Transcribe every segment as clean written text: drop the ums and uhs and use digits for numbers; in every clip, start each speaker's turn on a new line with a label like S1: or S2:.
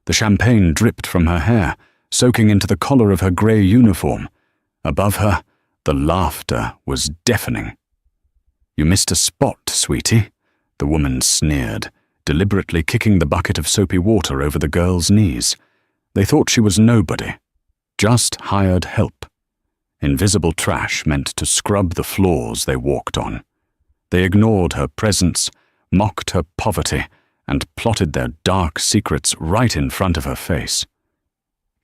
S1: The champagne dripped from her hair, soaking into the collar of her grey uniform. Above her, the laughter was deafening. "You missed a spot, sweetie," the woman sneered, deliberately kicking the bucket of soapy water over the girl's knees. They thought she was nobody, just hired help. Invisible trash meant to scrub the floors they walked on. They ignored her presence, mocked her poverty, and plotted their dark secrets right in front of her face.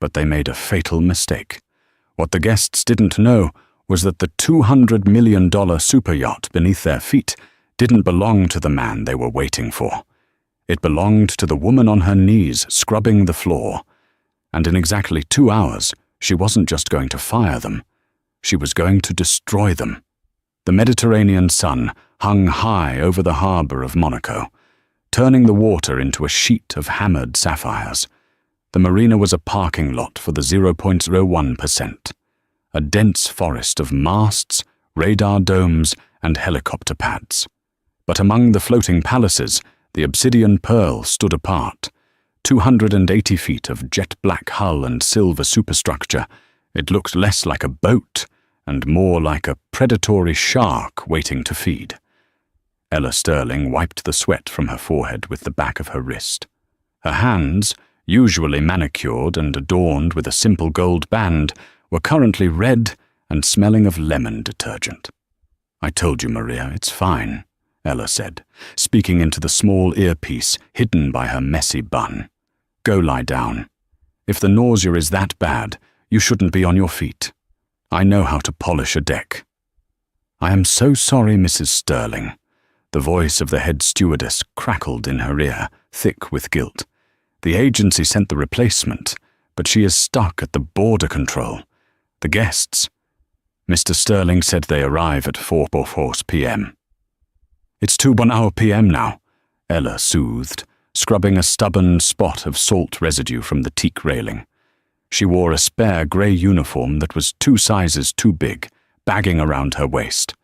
S1: But they made a fatal mistake. What the guests didn't know was that the $200 million super yacht beneath their feet didn't belong to the man they were waiting for. It belonged to the woman on her knees scrubbing the floor. And in exactly 2 hours, she wasn't just going to fire them. She was going to destroy them. The Mediterranean sun hung high over the harbor of Monaco, turning the water into a sheet of hammered sapphires. The marina was a parking lot for the 0.01%, a dense forest of masts, radar domes, and helicopter pads. But among the floating palaces, the obsidian pearl stood apart. 280 feet of jet-black hull and silver superstructure, it looked less like a boat and more like a predatory shark waiting to feed. Ella Sterling wiped the sweat from her forehead with the back of her wrist. Her hands, usually manicured and adorned with a simple gold band, were currently red and smelling of lemon detergent. "I told you, Maria, it's fine," Ella said, speaking into the small earpiece hidden by her messy bun. "Go lie down. If the nausea is that bad, you shouldn't be on your feet. I know how to polish a deck." "I am so sorry, Mrs. Sterling." The voice of the head stewardess crackled in her ear, thick with guilt. "The agency sent the replacement, but she is stuck at the border control. The guests..." Mr. Sterling said they arrive at 4:04 p.m. "It's 2:01 p.m. now," Ella soothed, scrubbing a stubborn spot of salt residue from the teak railing. She wore a spare grey uniform that was 2 sizes too big, bagging around her waist.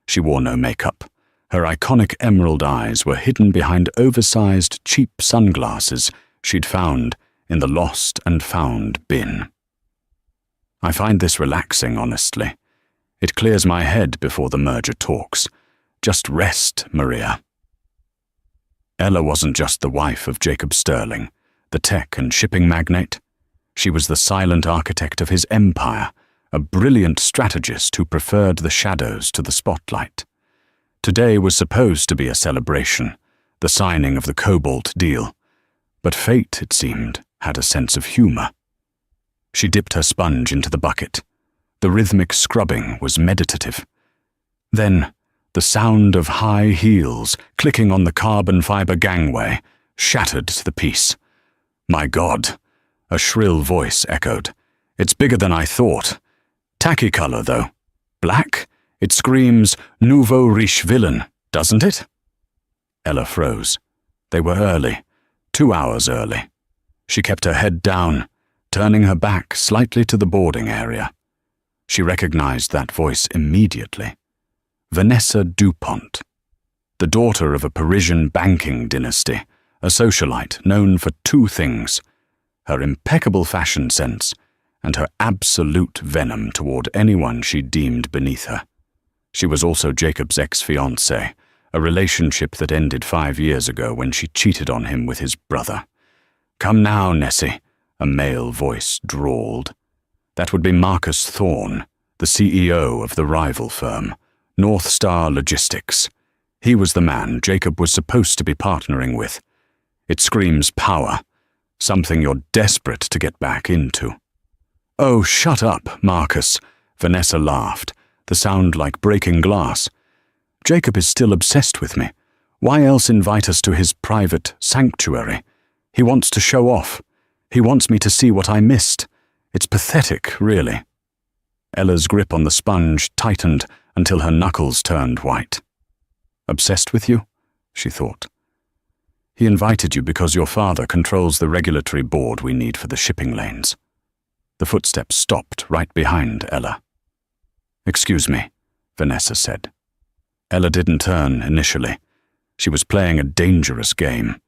S1: She wore no makeup. Her iconic emerald eyes were hidden behind oversized, cheap sunglasses she'd found in the lost and found bin. "I find this relaxing, honestly. It clears my head before the merger talks. Just rest, Maria." Ella wasn't just the wife of Jacob Sterling, the tech and shipping magnate. She was the silent architect of his empire, a brilliant strategist who preferred the shadows to the spotlight. Today was supposed to be a celebration, the signing of the Cobalt deal. But fate, it seemed, had a sense of humor. She dipped her sponge into the bucket. The rhythmic scrubbing was meditative. Then, the sound of high heels clicking on the carbon fiber gangway shattered the peace. "My God," a shrill voice echoed. "It's bigger than I thought. Tacky color, though. Black? It screams nouveau riche villain, doesn't it?" Ella froze. They were early, 2 hours early. She kept her head down, turning her back slightly to the boarding area. She recognized that voice immediately. Vanessa Dupont, the daughter of a Parisian banking dynasty, a socialite known for 2 things: her impeccable fashion sense and her absolute venom toward anyone she deemed beneath her. She was also Jacob's ex-fiancée, a relationship that ended 5 years ago when she cheated on him with his brother. "Come now, Nessie," a male voice drawled. That would be Marcus Thorne, the CEO of the rival firm, North Star Logistics. He was the man Jacob was supposed to be partnering with. It screams power, something you're desperate to get back into. "Oh, shut up, Marcus," Vanessa laughed, the sound like breaking glass. "Jacob is still obsessed with me. Why else invite us to his private sanctuary? He wants to show off. He wants me to see what I missed. It's pathetic, really." Ella's grip on the sponge tightened until her knuckles turned white. "Obsessed with you?" she thought. "He invited you because your father controls the regulatory board we need for the shipping lanes." The footsteps stopped right behind Ella. "Excuse me," Vanessa said. Ella didn't turn initially. She was playing a dangerous game.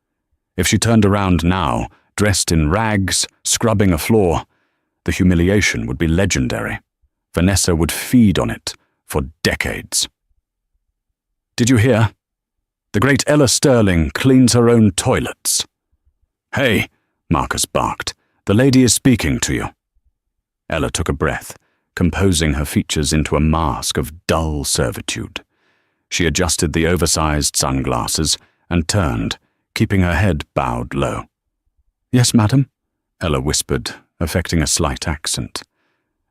S1: If she turned around now, dressed in rags, scrubbing a floor. The humiliation would be legendary. Vanessa would feed on it for decades. "Did you hear? The great Ella Sterling cleans her own toilets." "Hey," Marcus barked, "the lady is speaking to you." Ella took a breath, composing her features into a mask of dull servitude. She adjusted the oversized sunglasses and turned, keeping her head bowed low. "Yes, madam," Ella whispered, affecting a slight accent.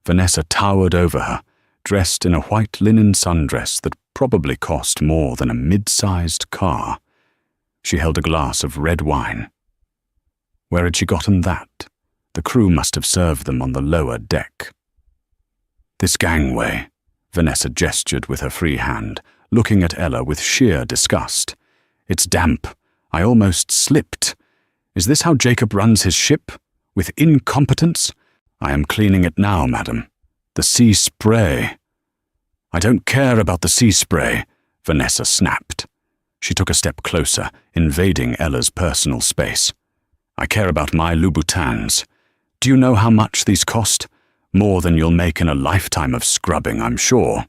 S1: Vanessa towered over her, dressed in a white linen sundress that probably cost more than a mid-sized car. She held a glass of red wine. Where had she gotten that? The crew must have served them on the lower deck. "This gangway," Vanessa gestured with her free hand, looking at Ella with sheer disgust. "It's damp. I almost slipped. Is this how Jacob runs his ship? With incompetence? I am cleaning it now, madam. The sea spray." "I don't care about the sea spray," Vanessa snapped. She took a step closer, invading Ella's personal space. "I care about my Louboutins. Do you know how much these cost? More than you'll make in a lifetime of scrubbing, I'm sure."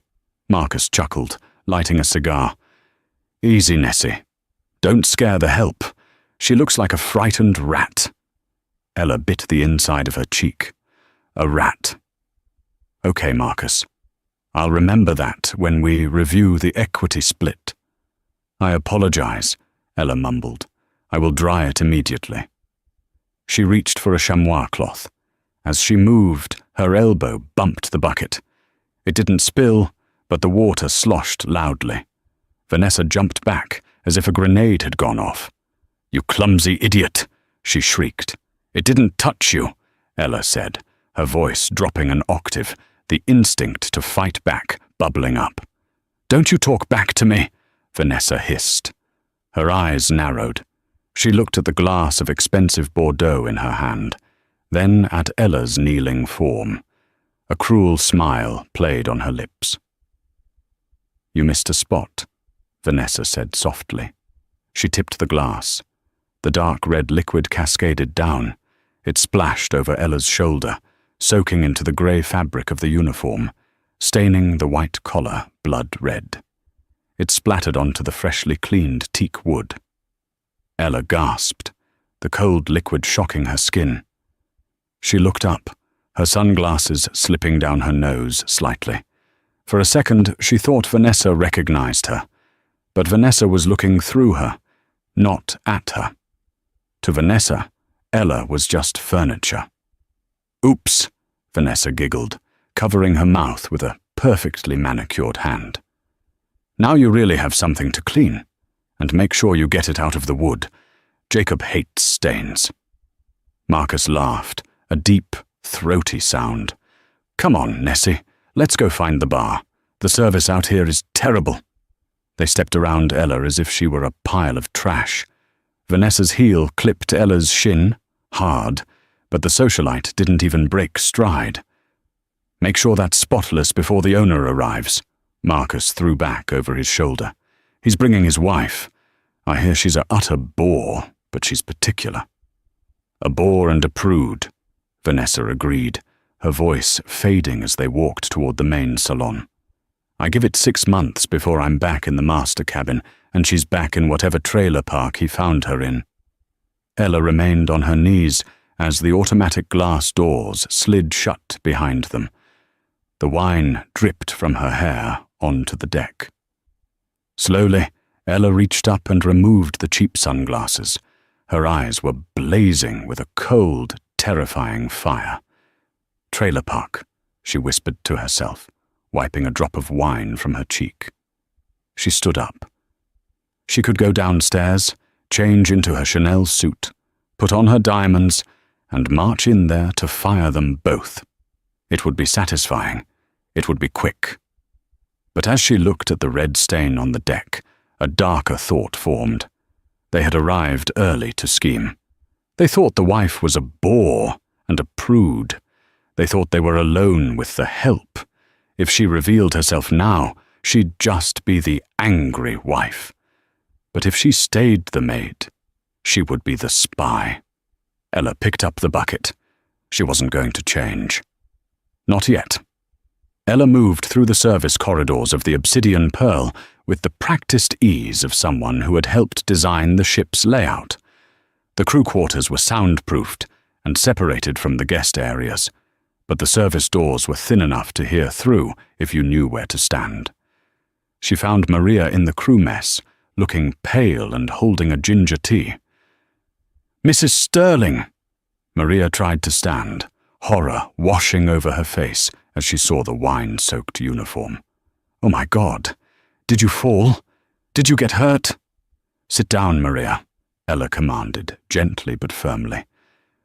S1: Marcus chuckled, lighting a cigar. "Easy, Nessie. Don't scare the help. She looks like a frightened rat." Ella bit the inside of her cheek. "A rat. Okay, Marcus. I'll remember that when we review the equity split." "I apologize," Ella mumbled. "I will dry it immediately." She reached for a chamois cloth. As she moved, her elbow bumped the bucket. It didn't spill, but the water sloshed loudly. Vanessa jumped back, as if a grenade had gone off. "You clumsy idiot!" she shrieked. "It didn't touch you," Ella said, her voice dropping an octave, the instinct to fight back bubbling up. "Don't you talk back to me," Vanessa hissed. Her eyes narrowed. She looked at the glass of expensive Bordeaux in her hand, then at Ella's kneeling form. A cruel smile played on her lips. "You missed a spot," Vanessa said softly. She tipped the glass. The dark red liquid cascaded down. It splashed over Ella's shoulder, soaking into the grey fabric of the uniform, staining the white collar blood red. It splattered onto the freshly cleaned teak wood. Ella gasped, the cold liquid shocking her skin. She looked up, her sunglasses slipping down her nose slightly. For a second, she thought Vanessa recognized her, but Vanessa was looking through her, not at her. To Vanessa, Ella was just furniture. "Oops," Vanessa giggled, covering her mouth with a perfectly manicured hand. "Now you really have something to clean. And make sure you get it out of the wood. Jacob hates stains." Marcus laughed, a deep, throaty sound. "Come on, Nessie, let's go find the bar. The service out here is terrible." They stepped around Ella as if she were a pile of trash. Vanessa's heel clipped Ella's shin, hard, but the socialite didn't even break stride. "Make sure that's spotless before the owner arrives," Marcus threw back over his shoulder. "He's bringing his wife. I hear she's an utter bore, but she's particular." "A bore and a prude," Vanessa agreed, her voice fading as they walked toward the main salon. "I give it 6 months before I'm back in the master cabin, and she's back in whatever trailer park he found her in." Ella remained on her knees as the automatic glass doors slid shut behind them. The wine dripped from her hair onto the deck. Slowly, Ella reached up and removed the cheap sunglasses. Her eyes were blazing with a cold, terrifying fire. "Trailer park," she whispered to herself, wiping a drop of wine from her cheek. She stood up. She could go downstairs, change into her Chanel suit, put on her diamonds, and march in there to fire them both. It would be satisfying. It would be quick. But as she looked at the red stain on the deck, a darker thought formed. They had arrived early to scheme. They thought the wife was a bore and a prude. They thought they were alone with the help. If she revealed herself now, she'd just be the angry wife. But if she stayed the maid, she would be the spy. Ella picked up the bucket. She wasn't going to change. Not yet. Ella moved through the service corridors of the Obsidian Pearl with the practiced ease of someone who had helped design the ship's layout. The crew quarters were soundproofed and separated from the guest areas, but the service doors were thin enough to hear through if you knew where to stand. She found Maria in the crew mess, looking pale and holding a ginger tea. "Mrs. Sterling!" Maria tried to stand, horror washing over her face as she saw the wine-soaked uniform. "Oh my God! Did you fall? Did you get hurt?" "Sit down, Maria," Ella commanded, gently but firmly.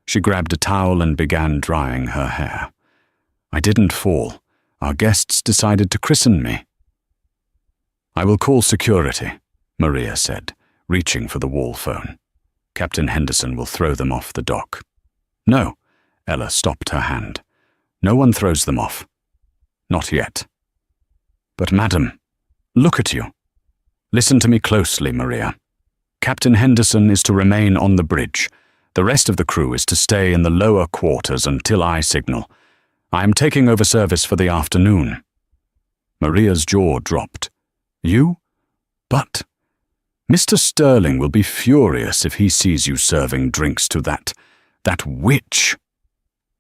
S1: She grabbed a towel and began drying her hair. "I didn't fall. Our guests decided to christen me." "I will call security," Maria said, reaching for the wall phone. "Captain Henderson will throw them off the dock." "No," Ella stopped her hand. "No one throws them off. Not yet." "But madam, look at you." "Listen to me closely, Maria. Captain Henderson is to remain on the bridge. The rest of the crew is to stay in the lower quarters until I signal. I am taking over service for the afternoon." Maria's jaw dropped. "You? But Mr. Sterling will be furious if he sees you serving drinks to that witch."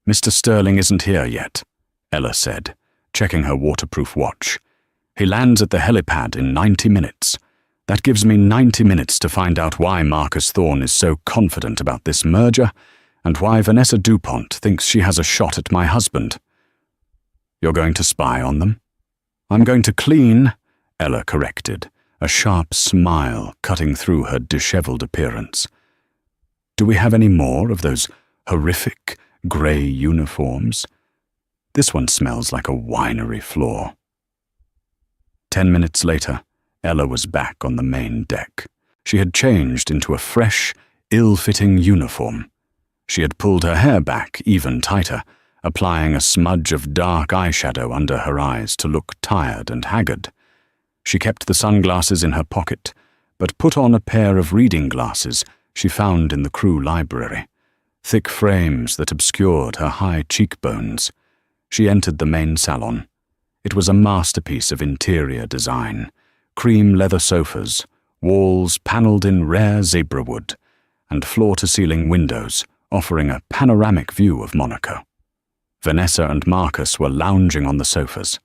S1: "Mr. Sterling isn't here yet," Ella said, checking her waterproof watch. "He lands at the helipad in 90 minutes. That gives me 90 minutes to find out why Marcus Thorne is so confident about this merger and why Vanessa DuPont thinks she has a shot at my husband." "You're going to spy on them?" "I'm going to clean," Ella corrected, a sharp smile cutting through her disheveled appearance. "Do we have any more of those horrific grey uniforms? This one smells like a winery floor." 10 minutes later, Ella was back on the main deck. She had changed into a fresh, ill-fitting uniform. She had pulled her hair back even tighter, applying a smudge of dark eyeshadow under her eyes to look tired and haggard. She kept the sunglasses in her pocket, but put on a pair of reading glasses she found in the crew library, thick frames that obscured her high cheekbones. She entered the main salon. It was a masterpiece of interior design. Cream leather sofas, walls panelled in rare zebra wood, and floor-to-ceiling windows offering a panoramic view of Monaco. Vanessa and Marcus were lounging on the sofas.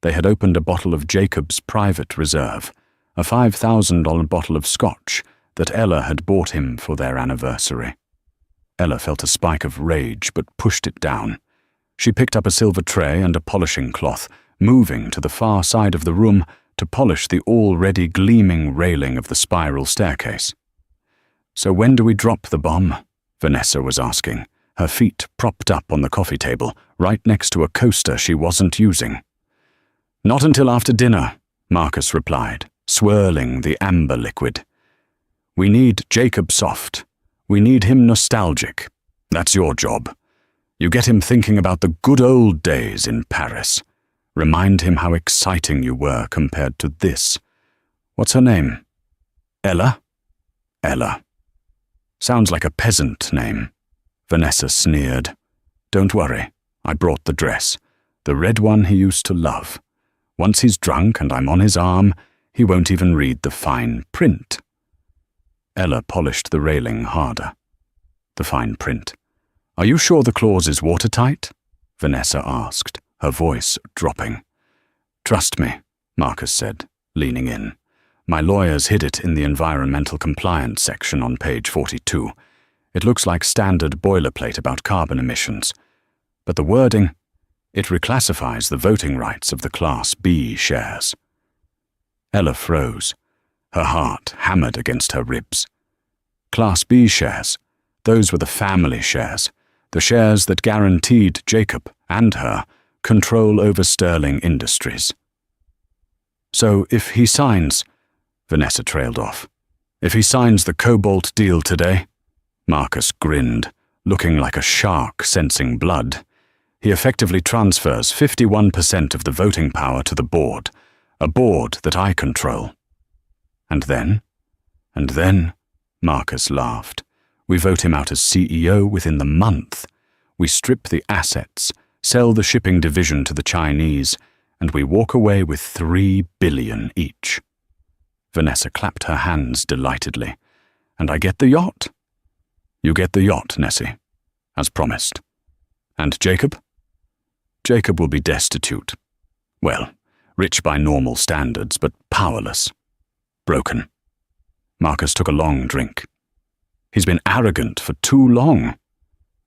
S1: They had opened a bottle of Jacob's Private Reserve, a $5,000 bottle of scotch that Ella had bought him for their anniversary. Ella felt a spike of rage but pushed it down. She picked up a silver tray and a polishing cloth, moving to the far side of the room to polish the already gleaming railing of the spiral staircase. "So when do we drop the bomb?" Vanessa was asking, her feet propped up on the coffee table, right next to a coaster she wasn't using. "Not until after dinner," Marcus replied, swirling the amber liquid. "We need Jacob soft. We need him nostalgic. That's your job. You get him thinking about the good old days in Paris. Remind him how exciting you were compared to this. What's her name? Ella? Ella. Sounds like a peasant name." Vanessa sneered. "Don't worry, I brought the dress, the red one he used to love. Once he's drunk and I'm on his arm, he won't even read the fine print." Ella polished the railing harder. "The fine print. Are you sure the clause is watertight?" Vanessa asked, her voice dropping. "Trust me," Marcus said, leaning in. "My lawyers hid it in the environmental compliance section on page 42. It looks like standard boilerplate about carbon emissions. But the wording, it reclassifies the voting rights of the Class B shares." Ella froze. Her heart hammered against her ribs. Class B shares, those were the family shares, the shares that guaranteed Jacob and her control over Sterling Industries. "So if he signs," Vanessa trailed off, "if he signs the cobalt deal today," Marcus grinned, looking like a shark sensing blood, "he effectively transfers 51% of the voting power to the board, a board that I control." And then, Marcus laughed, We vote him out as CEO within the month. We strip the assets, sell the shipping division to the Chinese, and we walk away with $3 billion each. Vanessa clapped her hands delightedly. And I get the yacht? You get the yacht, Nessie, as promised. And Jacob? Jacob will be destitute. Well, rich by normal standards, but powerless. Broken. Marcus took a long drink. He's been arrogant for too long,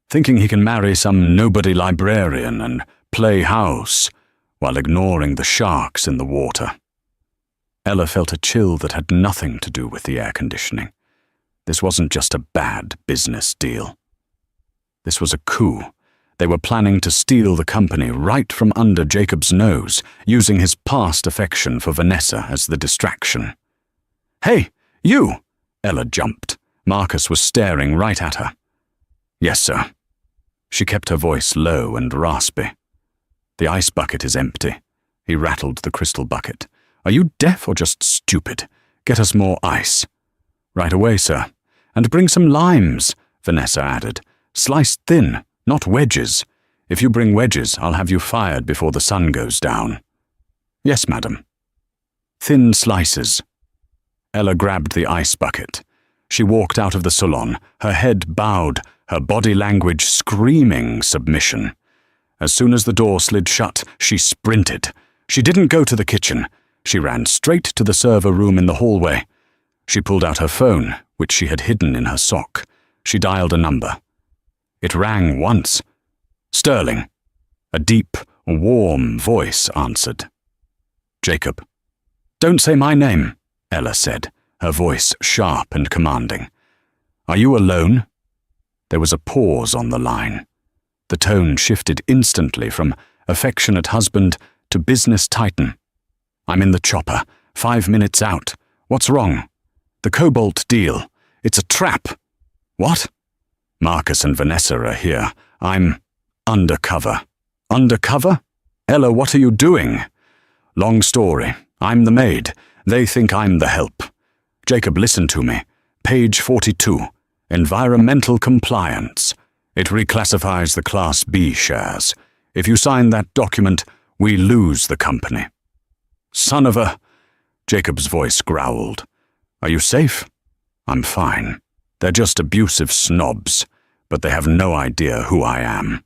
S1: thinking he can marry some nobody librarian and play house while ignoring the sharks in the water. Ella felt a chill that had nothing to do with the air conditioning. This wasn't just a bad business deal. This was a coup. They were planning to steal the company right from under Jacob's nose, using his past affection for Vanessa as the distraction. "Hey, you!" Ella jumped. Marcus was staring right at her. "Yes, sir." She kept her voice low and raspy. "The ice bucket is empty." He rattled the crystal bucket. "Are you deaf or just stupid? Get us more ice." "Right away, sir. And bring some limes," Vanessa added. "Sliced thin, not wedges. If you bring wedges, I'll have you fired before the sun goes down." "Yes, madam." "Thin slices." Ella grabbed the ice bucket. She walked out of the salon, her head bowed, her body language screaming submission. As soon as the door slid shut, she sprinted. She didn't go to the kitchen. She ran straight to the server room in the hallway. She pulled out her phone, which she had hidden in her sock. She dialed a number. It rang once. Sterling. A deep, warm voice answered. "Jacob." "Don't say my name," Ella said, her voice sharp and commanding. "Are you alone?" There was a pause on the line. The tone shifted instantly from affectionate husband to business titan. "I'm in the chopper, 5 minutes out. What's wrong?" "The cobalt deal. It's a trap." "What?" "Marcus and Vanessa are here. I'm undercover." "Undercover? Ella, what are you doing?" "Long story. I'm the maid. They think I'm the help. Jacob, listen to me. Page 42. Environmental compliance. It reclassifies the Class B shares. If you sign that document, we lose the company." "Son of a—" Jacob's voice growled. "Are you safe?" "I'm fine. They're just abusive snobs, but they have no idea who I am.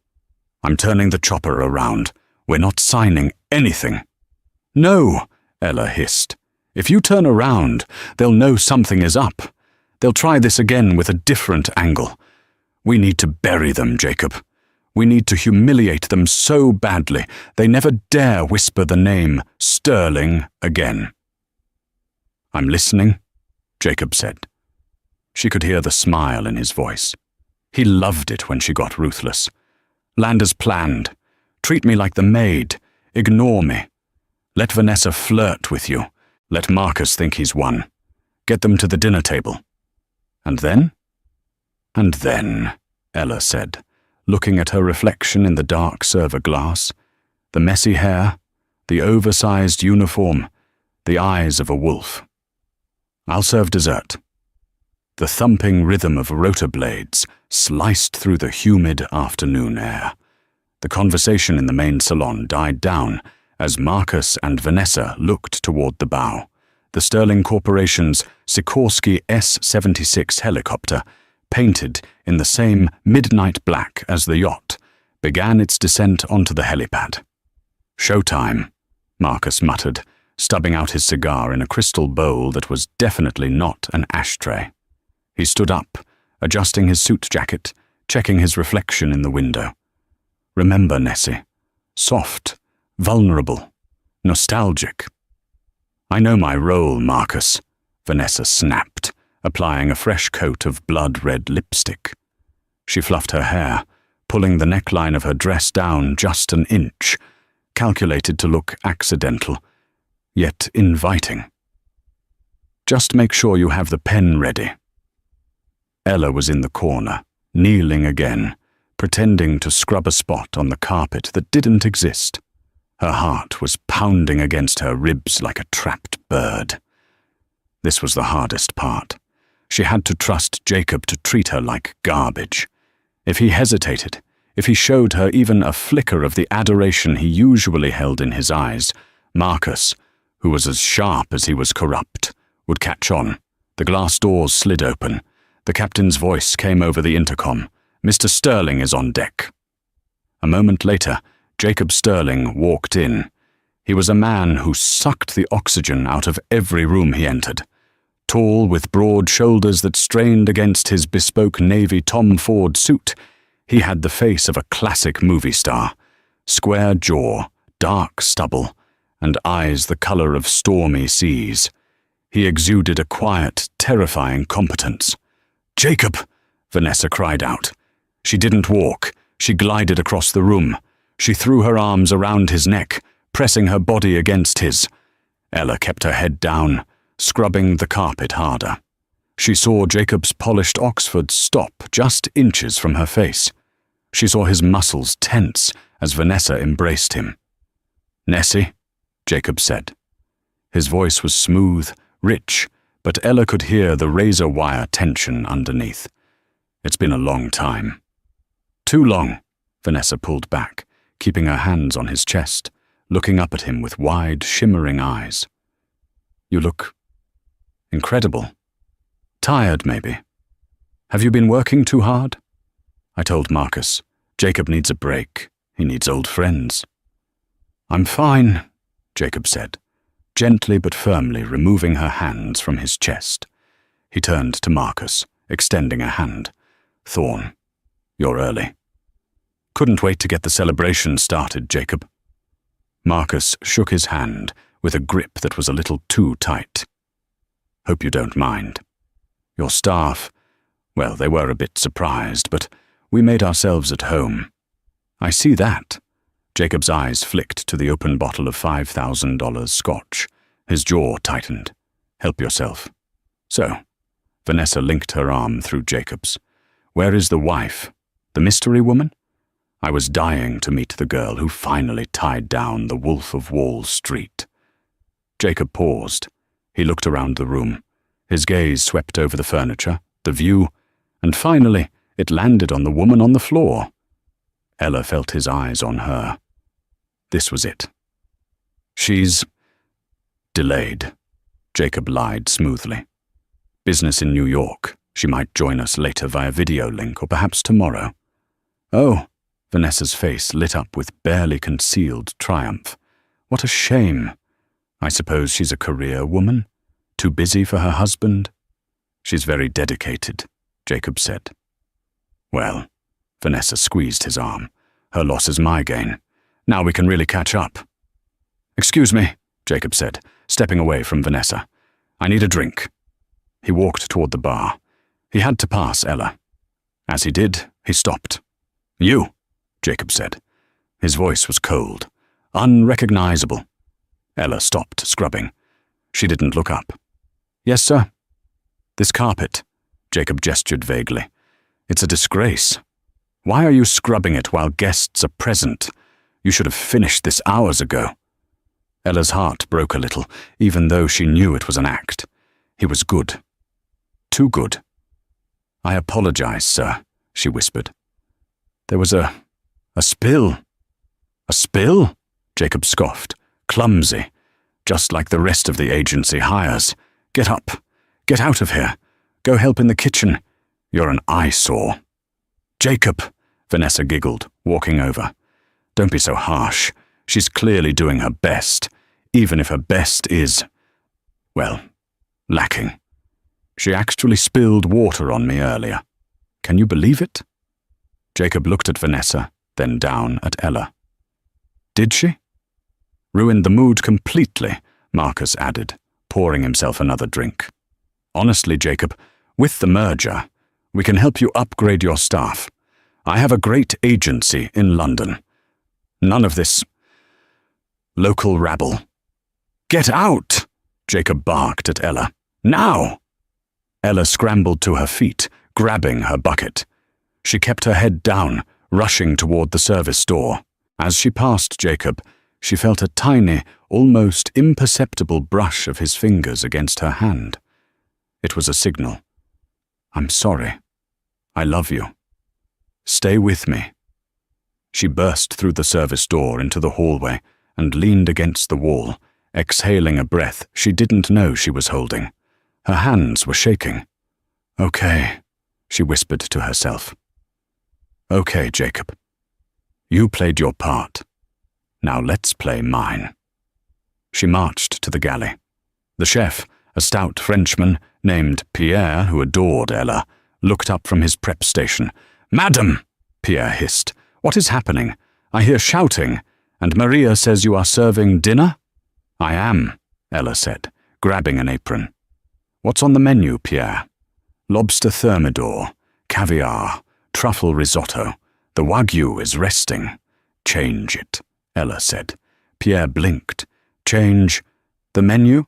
S1: I'm turning the chopper around. We're not signing anything." "No," Ella hissed. "If you turn around, they'll know something is up. They'll try this again with a different angle. We need to bury them, Jacob. We need to humiliate them so badly they never dare whisper the name Sterling again." "I'm listening," Jacob said. She could hear the smile in his voice. He loved it when she got ruthless. "Land as planned. Treat me like the maid. Ignore me. Let Vanessa flirt with you. Let Marcus think he's won. Get them to the dinner table." "And then?" "And then," Ella said, looking at her reflection in the dark server glass, the messy hair, the oversized uniform, the eyes of a wolf. "I'll serve dessert." The thumping rhythm of rotor blades sliced through the humid afternoon air. The conversation in the main salon died down as Marcus and Vanessa looked toward the bow. The Sterling Corporation's Sikorsky S-76 helicopter, painted in the same midnight black as the yacht, began its descent onto the helipad. "Showtime," Marcus muttered, stubbing out his cigar in a crystal bowl that was definitely not an ashtray. He stood up, adjusting his suit jacket, checking his reflection in the window. "Remember, Nessie. Soft, vulnerable, nostalgic." "I know my role, Marcus," Vanessa snapped, applying a fresh coat of blood-red lipstick. She fluffed her hair, pulling the neckline of her dress down just an inch, calculated to look accidental, yet inviting. "Just make sure you have the pen ready." Ella was in the corner, kneeling again, pretending to scrub a spot on the carpet that didn't exist. Her heart was pounding against her ribs like a trapped bird. This was the hardest part. She had to trust Jacob to treat her like garbage. If he hesitated, if he showed her even a flicker of the adoration he usually held in his eyes, Marcus, who was as sharp as he was corrupt, would catch on. The glass doors slid open. The captain's voice came over the intercom. "Mr. Sterling is on deck." A moment later, Jacob Sterling walked in. He was a man who sucked the oxygen out of every room he entered. Tall, with broad shoulders that strained against his bespoke navy Tom Ford suit, he had the face of a classic movie star. Square jaw, dark stubble, and eyes the color of stormy seas. He exuded a quiet, terrifying competence. "Jacob!" Vanessa cried out. She didn't walk. She glided across the room. She threw her arms around his neck, pressing her body against his. Ella kept her head down, scrubbing the carpet harder. She saw Jacob's polished Oxford stop just inches from her face. She saw his muscles tense as Vanessa embraced him. "Nessie," Jacob said. His voice was smooth, rich, but Ella could hear the razor-wire tension underneath. "It's been a long time." "Too long," Vanessa pulled back, keeping her hands on his chest, looking up at him with wide, shimmering eyes. "You look incredible. Tired, maybe. Have you been working too hard?" I told Marcus, "Jacob needs a break. He needs old friends." "I'm fine," Jacob said, gently but firmly removing her hands from his chest. He turned to Marcus, extending a hand. "Thorne, you're early." "Couldn't wait to get the celebration started, Jacob." Marcus shook his hand with a grip that was a little too tight. "Hope you don't mind. Your staff, well, they were a bit surprised, but we made ourselves at home." "I see that." Jacob's eyes flicked to the open bottle of $5,000 scotch. His jaw tightened. "Help yourself." "So," Vanessa linked her arm through Jacob's. "Where is the wife? The mystery woman?" I was dying to meet the girl who finally tied down the Wolf of Wall Street. Jacob paused. He looked around the room. His gaze swept over the furniture, the view, and finally it landed on the woman on the floor. Ella felt his eyes on her. This was it. "She's delayed," Jacob lied smoothly. "Business in New York. She might join us later via video link, or perhaps tomorrow." "Oh," Vanessa's face lit up with barely concealed triumph. "What a shame. I suppose she's a career woman? Too busy for her husband?" "She's very dedicated," Jacob said. "Well," Vanessa squeezed his arm. "Her loss is my gain. Now we can really catch up." "Excuse me," Jacob said, stepping away from Vanessa. "I need a drink." He walked toward the bar. He had to pass Ella. As he did, he stopped. "You," Jacob said. His voice was cold, unrecognizable. Ella stopped scrubbing. She didn't look up. "Yes, sir?" "This carpet," Jacob gestured vaguely. "It's a disgrace. Why are you scrubbing it while guests are present? You should have finished this hours ago." Ella's heart broke a little, even though she knew it was an act. He was good. Too good. "I apologize, sir," she whispered. "There was a spill." "A spill?" Jacob scoffed. "Clumsy. Just like the rest of the agency hires. Get up. Get out of here. Go help in the kitchen. You're an eyesore." "Jacob," Vanessa giggled, walking over. "Don't be so harsh. She's clearly doing her best, even if her best is, well, lacking. She actually spilled water on me earlier. Can you believe it?" Jacob looked at Vanessa, then down at Ella. "Did she?" "Ruined the mood completely," Marcus added, pouring himself another drink. "Honestly, Jacob, with the merger, we can help you upgrade your staff. I have a great agency in London. None of this local rabble." "Get out!" Jacob barked at Ella. "Now!" Ella scrambled to her feet, grabbing her bucket. She kept her head down, rushing toward the service door. As she passed Jacob, she felt a tiny, almost imperceptible brush of his fingers against her hand. It was a signal. I'm sorry. I love you. Stay with me. She burst through the service door into the hallway and leaned against the wall, exhaling a breath she didn't know she was holding. Her hands were shaking. Okay, she whispered to herself. Okay, Jacob. You played your part. Now let's play mine. She marched to the galley. The chef, a stout Frenchman named Pierre, who adored Ella, looked up from his prep station. Madam, Pierre hissed, what is happening? I hear shouting, and Maria says you are serving dinner? I am, Ella said, grabbing an apron. What's on the menu, Pierre? Lobster thermidor, caviar, truffle risotto. The Wagyu is resting. Change it, Ella said. Pierre blinked. Change the menu?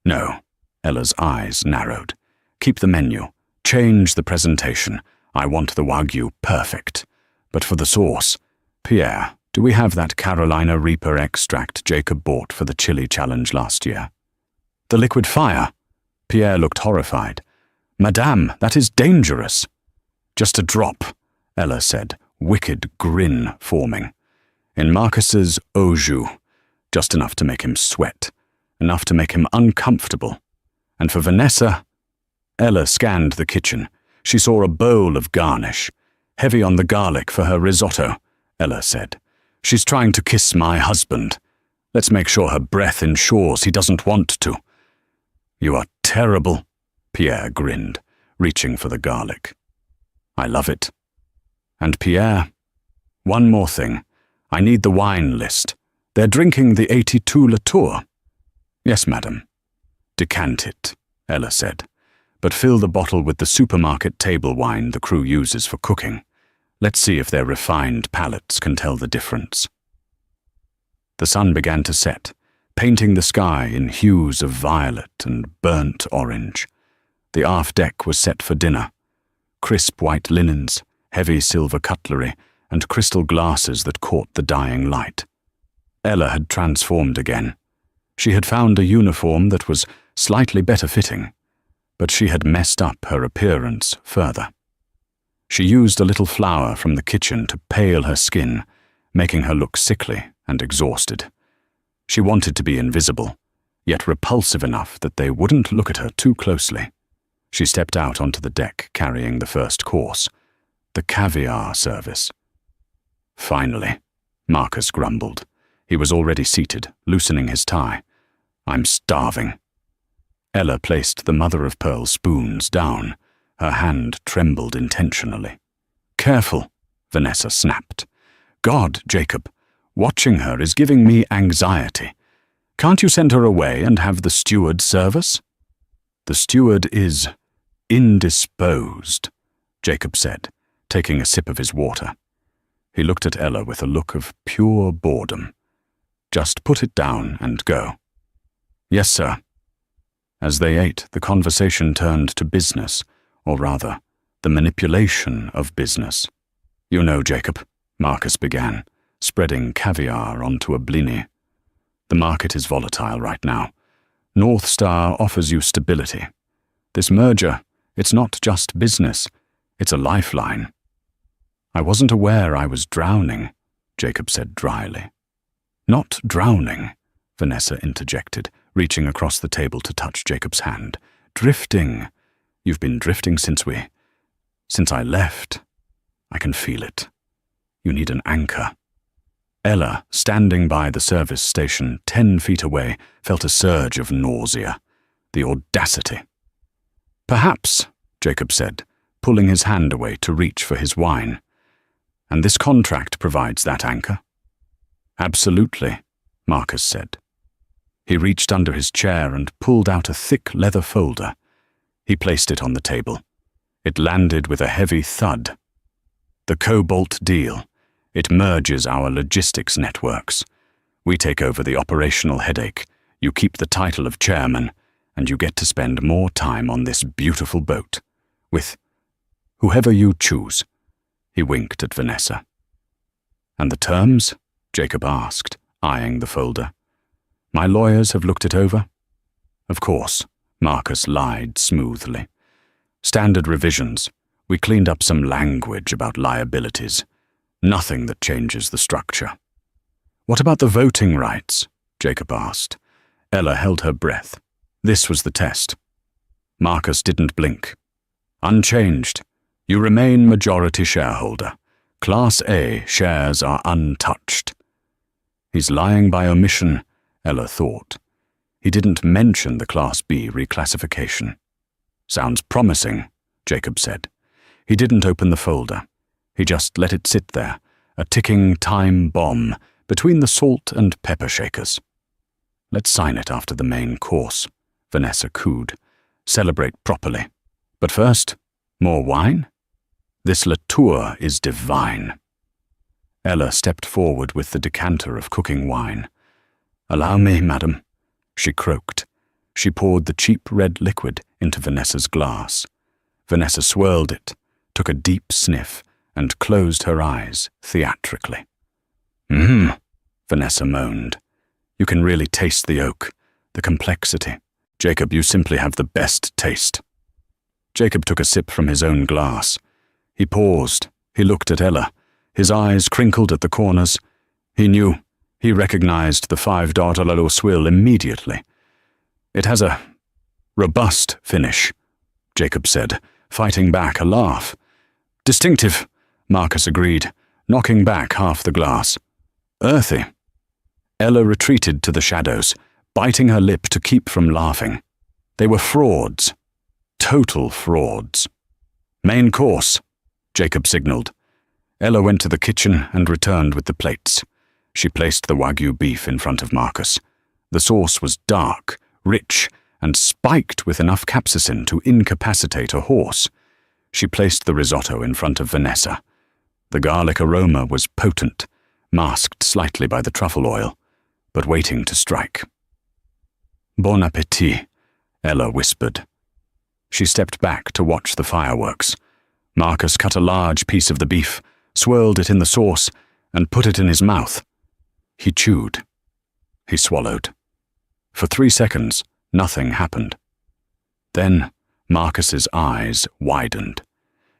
S1: No. Ella's eyes narrowed. Keep the menu. Change the presentation. I want the Wagyu perfect. But for the sauce, Pierre, do we have that Carolina Reaper extract Jacob bought for the chili challenge last year? The liquid fire? Pierre looked horrified. Madame, that is dangerous. Just a drop, Ella said, wicked grin forming. In Marcus's au jus, just enough to make him sweat, enough to make him uncomfortable. And for Vanessa, Ella scanned the kitchen. She saw a bowl of garnish, heavy on the garlic for her risotto, Ella said. She's trying to kiss my husband. Let's make sure her breath ensures he doesn't want to. You are terrible, Pierre grinned, reaching for the garlic. I love it. And Pierre, one more thing. I need the wine list. They're drinking the 82 Latour. Yes, madam. Decant it, Ella said, but fill the bottle with the supermarket table wine the crew uses for cooking. Let's see if their refined palates can tell the difference. The sun began to set, painting the sky in hues of violet and burnt orange. The aft deck was set for dinner. Crisp white linens, heavy silver cutlery, and crystal glasses that caught the dying light. Ella had transformed again. She had found a uniform that was slightly better fitting, but she had messed up her appearance further. She used a little flour from the kitchen to pale her skin, making her look sickly and exhausted. She wanted to be invisible, yet repulsive enough that they wouldn't look at her too closely. She stepped out onto the deck carrying the first course, the caviar service. Finally, Marcus grumbled. He was already seated, loosening his tie. I'm starving. Ella placed the mother-of-pearl spoons down. Her hand trembled intentionally. Careful, Vanessa snapped. God, Jacob, watching her is giving me anxiety. Can't you send her away and have the steward serve us? The steward is indisposed, Jacob said, taking a sip of his water. He looked at Ella with a look of pure boredom. Just put it down and go. Yes, sir. As they ate, the conversation turned to business, or rather, the manipulation of business. You know, Jacob, Marcus began, spreading caviar onto a blini. The market is volatile right now. North Star offers you stability. This merger, it's not just business, it's a lifeline. I wasn't aware I was drowning, Jacob said dryly. Not drowning, Vanessa interjected, reaching across the table to touch Jacob's hand. Drifting. You've been drifting since I left. I can feel it. You need an anchor. Ella, standing by the service station 10 feet away, felt a surge of nausea. The audacity. Perhaps, Jacob said, pulling his hand away to reach for his wine. And this contract provides that anchor? Absolutely, Marcus said. He reached under his chair and pulled out a thick leather folder. He placed it on the table. It landed with a heavy thud. The Cobalt deal. It merges our logistics networks. We take over the operational headache. You keep the title of chairman, and you get to spend more time on this beautiful boat. With whoever you choose. He winked at Vanessa. And the terms? Jacob asked, eyeing the folder. My lawyers have looked it over. Of course, Marcus lied smoothly. Standard revisions. We cleaned up some language about liabilities. Nothing that changes the structure. What about the voting rights? Jacob asked. Ella held her breath. This was the test. Marcus didn't blink. Unchanged. You remain majority shareholder. Class A shares are untouched. He's lying by omission, Ella thought. He didn't mention the Class B reclassification. Sounds promising, Jacob said. He didn't open the folder. He just let it sit there, a ticking time bomb between the salt and pepper shakers. Let's sign it after the main course, Vanessa cooed. Celebrate properly. But first, more wine? This Latour is divine. Ella stepped forward with the decanter of cooking wine. Allow me, madam, she croaked. She poured the cheap red liquid into Vanessa's glass. Vanessa swirled it, took a deep sniff, and closed her eyes theatrically. Vanessa moaned. You can really taste the oak, the complexity. Jacob, you simply have the best taste. Jacob took a sip from his own glass. He paused. He looked at Ella. His eyes crinkled at the corners. He knew. He recognized the $5 La Swil immediately. It has a robust finish, Jacob said, fighting back a laugh. Distinctive, Marcus agreed, knocking back half the glass. Earthy. Ella retreated to the shadows, biting her lip to keep from laughing. They were frauds. Total frauds. Main course, Jacob signaled. Ella went to the kitchen and returned with the plates. She placed the Wagyu beef in front of Marcus. The sauce was dark, rich, and spiked with enough capsaicin to incapacitate a horse. She placed the risotto in front of Vanessa. The garlic aroma was potent, masked slightly by the truffle oil, but waiting to strike. Bon appétit, Ella whispered. She stepped back to watch the fireworks. Marcus cut a large piece of the beef, swirled it in the sauce, and put it in his mouth. He chewed. He swallowed. For 3 seconds, nothing happened. Then Marcus's eyes widened.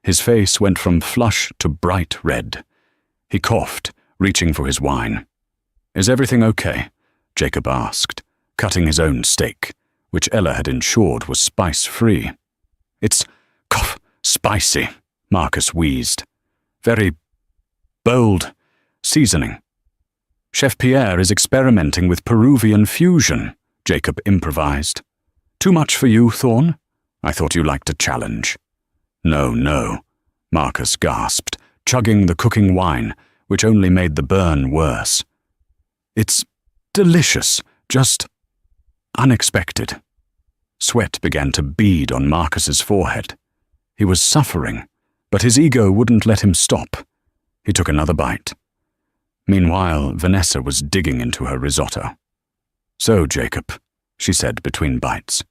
S1: His face went from flush to bright red. He coughed, reaching for his wine. Is everything okay? Jacob asked, cutting his own steak, which Ella had ensured was spice-free. It's spicy, Marcus wheezed. Very bold seasoning. Chef Pierre is experimenting with Peruvian fusion, Jacob improvised. Too much for you, Thorne? I thought you liked a challenge. No, Marcus gasped, chugging the cooking wine, which only made the burn worse. It's delicious, just unexpected. Sweat began to bead on Marcus's forehead. He was suffering, but his ego wouldn't let him stop. He took another bite. Meanwhile, Vanessa was digging into her risotto. So, Jacob, she said between bites.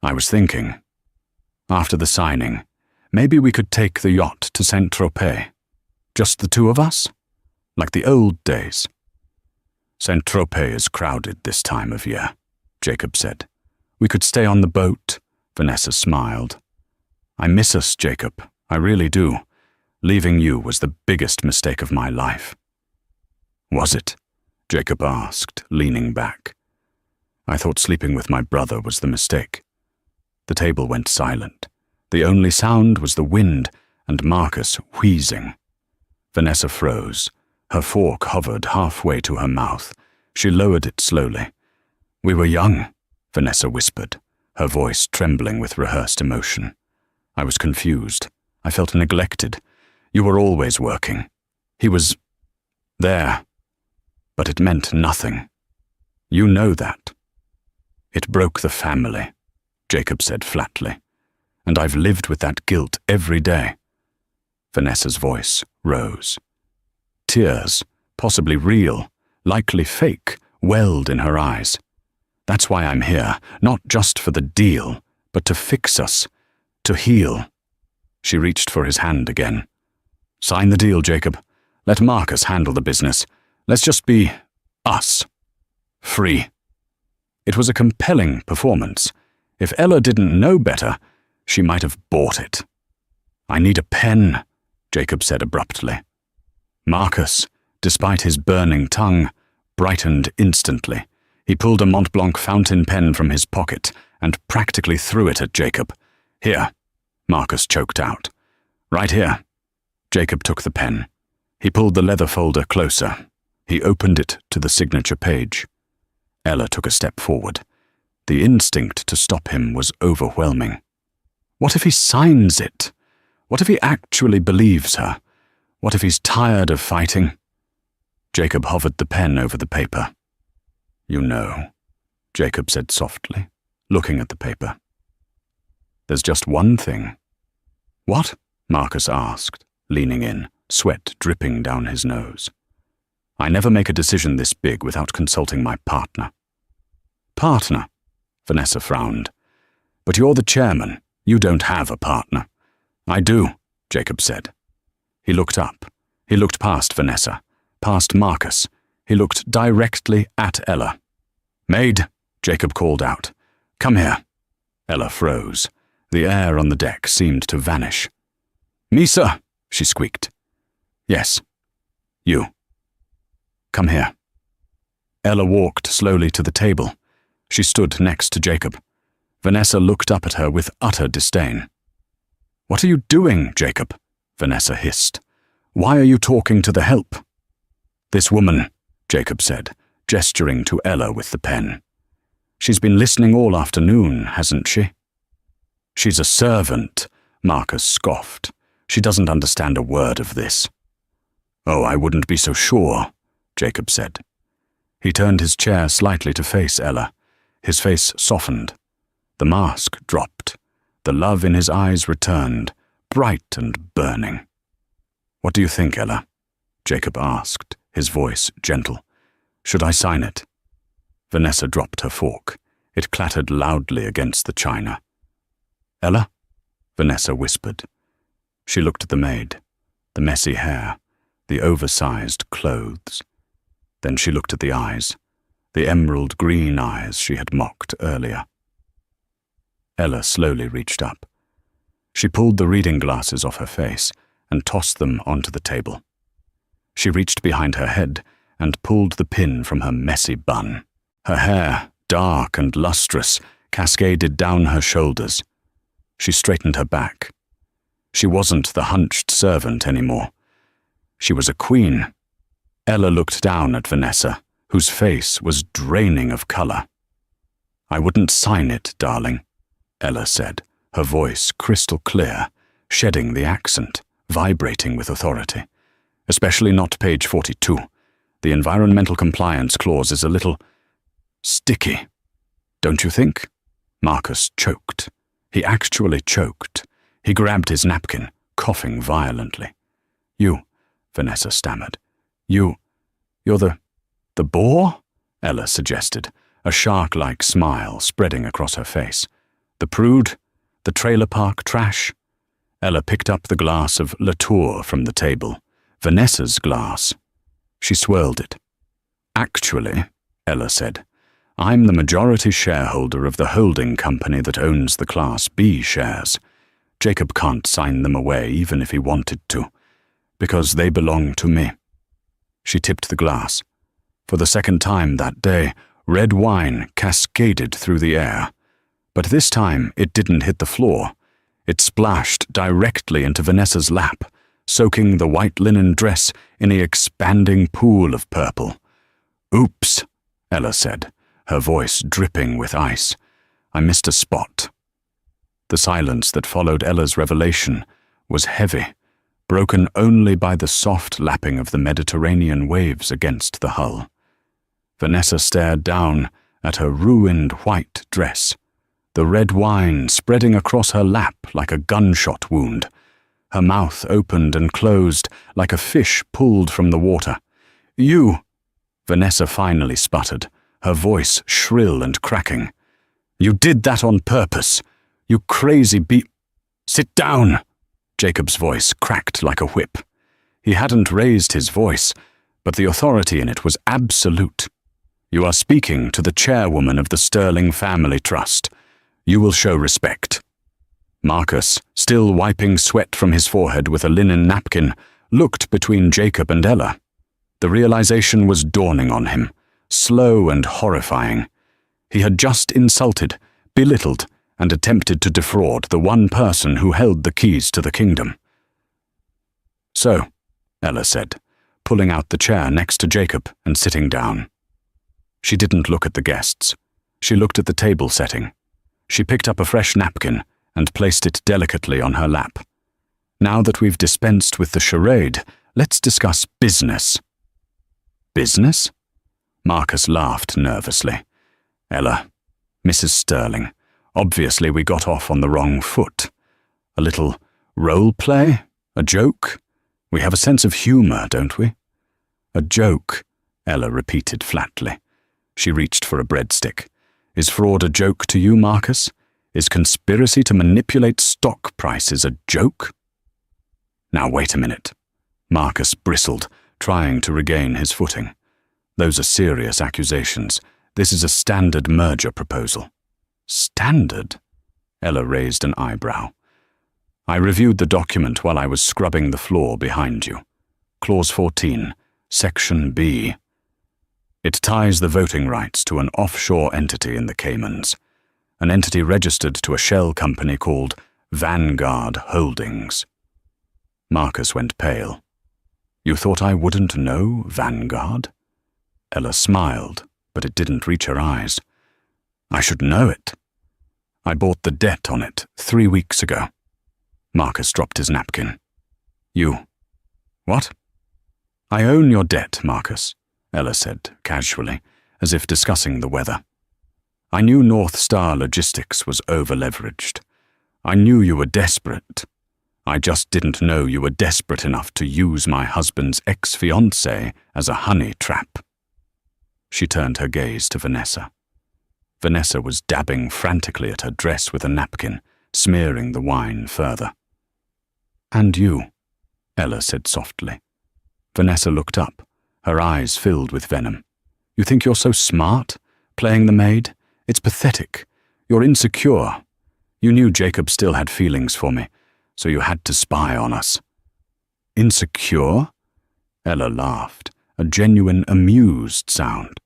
S1: I was thinking, after the signing, maybe we could take the yacht to Saint-Tropez. Just the two of us? Like the old days. Saint-Tropez is crowded this time of year, Jacob said. We could stay on the boat, Vanessa smiled. I miss us, Jacob, I really do. Leaving you was the biggest mistake of my life. Was it? Jacob asked, leaning back. I thought sleeping with my brother was the mistake. The table went silent. The only sound was the wind and Marcus wheezing. Vanessa froze. Her fork hovered halfway to her mouth. She lowered it slowly. We were young, Vanessa whispered, her voice trembling with rehearsed emotion. I was confused. I felt neglected. You were always working. He was there. But it meant nothing. You know that. It broke the family, Jacob said flatly, and I've lived with that guilt every day. Vanessa's voice rose. Tears, possibly real, likely fake, welled in her eyes. That's why I'm here, not just for the deal, but to fix us, to heal. She reached for his hand again. Sign the deal, Jacob. Let Marcus handle the business. Let's just be us. Free. It was a compelling performance. If Ella didn't know better, She might have bought it. "I need a pen," Jacob said abruptly. Marcus, despite his burning tongue, brightened instantly. He pulled a Mont Blanc fountain pen from his pocket and practically threw it at Jacob. "Here," Marcus choked out. "Right here." Jacob took the pen. He pulled the leather folder closer. He opened it to the signature page. Ella took a step forward. The instinct to stop him was overwhelming. What if he signs it? What if he actually believes her? What if he's tired of fighting? Jacob hovered the pen over the paper. "You know," Jacob said softly, looking at the paper. "There's just one thing." "What?" Marcus asked, leaning in, sweat dripping down his nose. "I never make a decision this big without consulting my partner." "Partner?" Vanessa frowned. "But you're the chairman. You don't have a partner." "I do," Jacob said. He looked up. He looked past Vanessa, past Marcus. He looked directly at Ella. "Maid," Jacob called out. "Come here." Ella froze. The air on the deck seemed to vanish. "Me, sir," she squeaked. "Yes. You. Come here." Ella walked slowly to the table. She stood next to Jacob. Vanessa looked up at her with utter disdain. "What are you doing, Jacob?" Vanessa hissed. "Why are you talking to the help?" "This woman," Jacob said, gesturing to Ella with the pen. "She's been listening all afternoon, hasn't she?" "She's a servant," Marcus scoffed. "She doesn't understand a word of this." "Oh, I wouldn't be so sure," Jacob said. He turned his chair slightly to face Ella. His face softened. The mask dropped. The love in his eyes returned, bright and burning. "What do you think, Ella?" Jacob asked, his voice gentle. "Should I sign it?" Vanessa dropped her fork. It clattered loudly against the china. "Ella?" Vanessa whispered. She looked at the maid, the messy hair, the oversized clothes. Then she looked at the eyes, the emerald green eyes she had mocked earlier. Ella slowly reached up. She pulled the reading glasses off her face and tossed them onto the table. She reached behind her head and pulled the pin from her messy bun. Her hair, dark and lustrous, cascaded down her shoulders. She straightened her back. She wasn't the hunched servant anymore. She was a queen. Ella looked down at Vanessa, whose face was draining of color. "I wouldn't sign it, darling," Ella said, her voice crystal clear, shedding the accent, vibrating with authority. "Especially not page 42. The environmental compliance clause is a little sticky. Don't you think?" Marcus choked. He actually choked. He grabbed his napkin, coughing violently. "You," Vanessa stammered. You're the boar?" Ella suggested, a shark-like smile spreading across her face. "The prude? The trailer park trash?" Ella picked up the glass of Latour from the table, Vanessa's glass. She swirled it. "Actually," Ella said, "I'm the majority shareholder of the holding company that owns the Class B shares. Jacob can't sign them away even if he wanted to, because they belong to me." She tipped the glass. For the second time that day, red wine cascaded through the air. But this time it didn't hit the floor. It splashed directly into Vanessa's lap, soaking the white linen dress in an expanding pool of purple. "Oops," Ella said, her voice dripping with ice. "I missed a spot." The silence that followed Ella's revelation was heavy, broken only by the soft lapping of the Mediterranean waves against the hull. Vanessa stared down at her ruined white dress, the red wine spreading across her lap like a gunshot wound. Her mouth opened and closed like a fish pulled from the water. "You," Vanessa finally sputtered, her voice shrill and cracking. "You did that on purpose. You crazy Sit down!" Jacob's voice cracked like a whip. He hadn't raised his voice, but the authority in it was absolute. "You are speaking to the chairwoman of the Sterling Family Trust. You will show respect." Marcus, still wiping sweat from his forehead with a linen napkin, looked between Jacob and Ella. The realization was dawning on him, slow and horrifying. He had just insulted, belittled, and attempted to defraud the one person who held the keys to the kingdom. "So," Ella said, pulling out the chair next to Jacob and sitting down. She didn't look at the guests. She looked at the table setting. She picked up a fresh napkin and placed it delicately on her lap. "Now that we've dispensed with the charade, let's discuss business." "Business?" Marcus laughed nervously. "Ella, Mrs. Sterling, obviously we got off on the wrong foot. A little role play? A joke? We have a sense of humor, don't we?" "A joke," Ella repeated flatly. She reached for a breadstick. "Is fraud a joke to you, Marcus? Is conspiracy to manipulate stock prices a joke?" "Now wait a minute." Marcus bristled, trying to regain his footing. "Those are serious accusations. This is a standard merger proposal." "Standard?" Ella raised an eyebrow. "I reviewed the document while I was scrubbing the floor behind you. Clause 14, Section B. It ties the voting rights to an offshore entity in the Caymans, an entity registered to a shell company called Vanguard Holdings." Marcus went pale. "You thought I wouldn't know Vanguard?" Ella smiled, but it didn't reach her eyes. "I should know it. I bought the debt on it 3 weeks ago." Marcus dropped his napkin. "You... what?" "I own your debt, Marcus," Ella said casually, as if discussing the weather. "I knew North Star Logistics was over-leveraged. I knew you were desperate. I just didn't know you were desperate enough to use my husband's ex-fiancée as a honey trap." She turned her gaze to Vanessa. Vanessa was dabbing frantically at her dress with a napkin, smearing the wine further. "And you," Ella said softly. Vanessa looked up, her eyes filled with venom. "You think you're so smart, playing the maid? It's pathetic. You're insecure. You knew Jacob still had feelings for me, so you had to spy on us." "Insecure?" Ella laughed, a genuine amused sound.